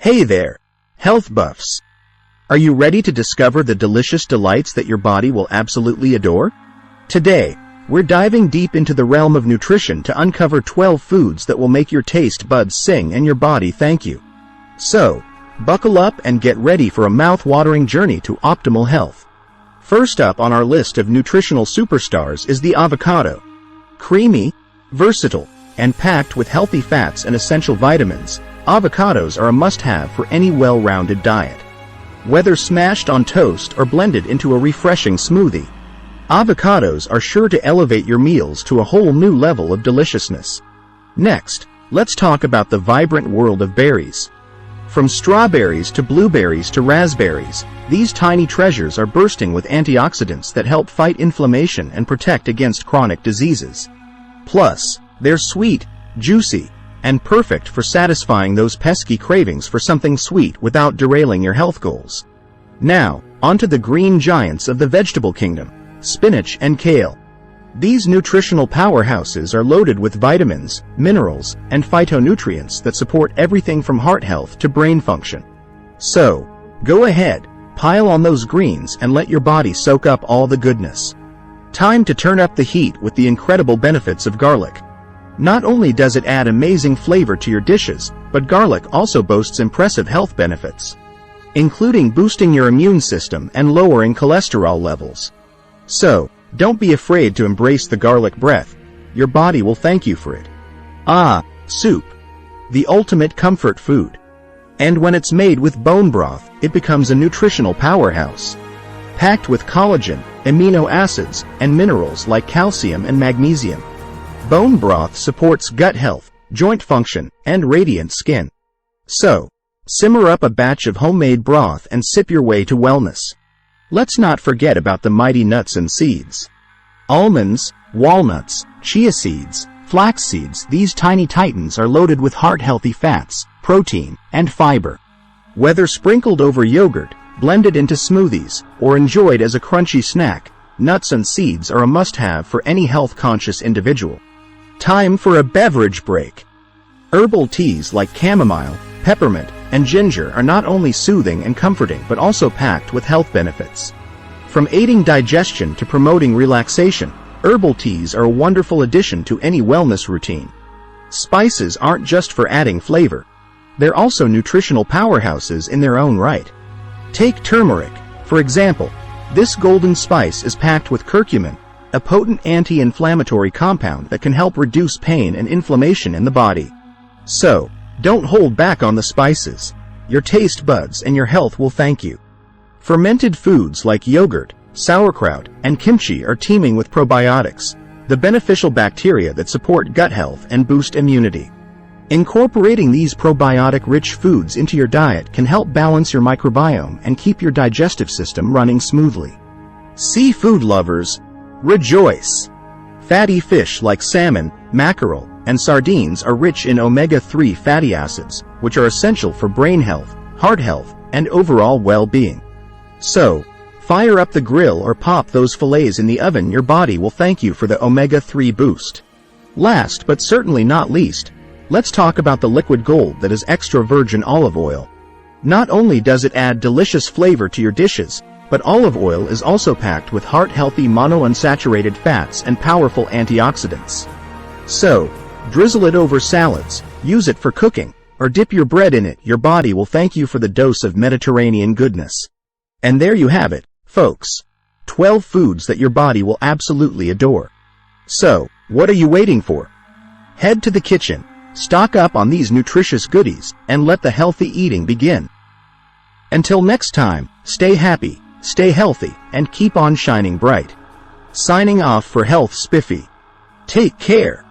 Hey there, health buffs! Are you ready to discover the delicious delights that your body will absolutely adore? Today, we're diving deep into the realm of nutrition to uncover 12 foods that will make your taste buds sing and your body thank you. So, buckle up and get ready for a mouth-watering journey to optimal health. First up on our list of nutritional superstars is the avocado. Creamy, versatile, and packed with healthy fats and essential vitamins, avocados are a must-have for any well-rounded diet. Whether smashed on toast or blended into a refreshing smoothie, avocados are sure to elevate your meals to a whole new level of deliciousness. Next, let's talk about the vibrant world of berries. From strawberries to blueberries to raspberries, these tiny treasures are bursting with antioxidants that help fight inflammation and protect against chronic diseases. Plus, they're sweet, juicy, and perfect for satisfying those pesky cravings for something sweet without derailing your health goals. Now, onto the green giants of the vegetable kingdom, spinach and kale. These nutritional powerhouses are loaded with vitamins, minerals, and phytonutrients that support everything from heart health to brain function. So, go ahead, pile on those greens and let your body soak up all the goodness. Time to turn up the heat with the incredible benefits of garlic. Not only does it add amazing flavor to your dishes, but garlic also boasts impressive health benefits, including boosting your immune system and lowering cholesterol levels. So, don't be afraid to embrace the garlic breath. Your body will thank you for it. Soup. The ultimate comfort food. And when it's made with bone broth, it becomes a nutritional powerhouse. Packed with collagen, amino acids, and minerals like calcium and magnesium. Bone broth supports gut health, joint function, and radiant skin. So, simmer up a batch of homemade broth and sip your way to wellness. Let's not forget about the mighty nuts and seeds. Almonds, walnuts, chia seeds, flax seeds, these tiny titans are loaded with heart-healthy fats, protein, and fiber. Whether sprinkled over yogurt, blended into smoothies, or enjoyed as a crunchy snack, nuts and seeds are a must-have for any health-conscious individual. Time for a beverage break. Herbal teas like chamomile, peppermint, and ginger are not only soothing and comforting but also packed with health benefits. From aiding digestion to promoting relaxation, herbal teas are a wonderful addition to any wellness routine. Spices aren't just for adding flavor. They're also nutritional powerhouses in their own right. Take turmeric, for example. This golden spice is packed with curcumin, a potent anti-inflammatory compound that can help reduce pain and inflammation in the body. So, don't hold back on the spices. Your taste buds and your health will thank you. Fermented foods like yogurt, sauerkraut, and kimchi are teeming with probiotics, the beneficial bacteria that support gut health and boost immunity. Incorporating these probiotic-rich foods into your diet can help balance your microbiome and keep your digestive system running smoothly. Seafood lovers, rejoice! Fatty fish like salmon, mackerel, and sardines are rich in omega-3 fatty acids, which are essential for brain health, heart health, and overall well-being. So, fire up the grill or pop those fillets in the oven. Your body will thank you for the omega-3 boost. Last but certainly not least, let's talk about the liquid gold that is extra virgin olive oil. Not only does it add delicious flavor to your dishes, but olive oil is also packed with heart-healthy monounsaturated fats and powerful antioxidants. So, drizzle it over salads, use it for cooking, or dip your bread in it. Your body will thank you for the dose of Mediterranean goodness. And there you have it, folks. 12 foods that your body will absolutely adore. So, what are you waiting for? Head to the kitchen, stock up on these nutritious goodies, and let the healthy eating begin. Until next time, stay happy, stay healthy, and keep on shining bright. Signing off for Health Spiffy. Take care.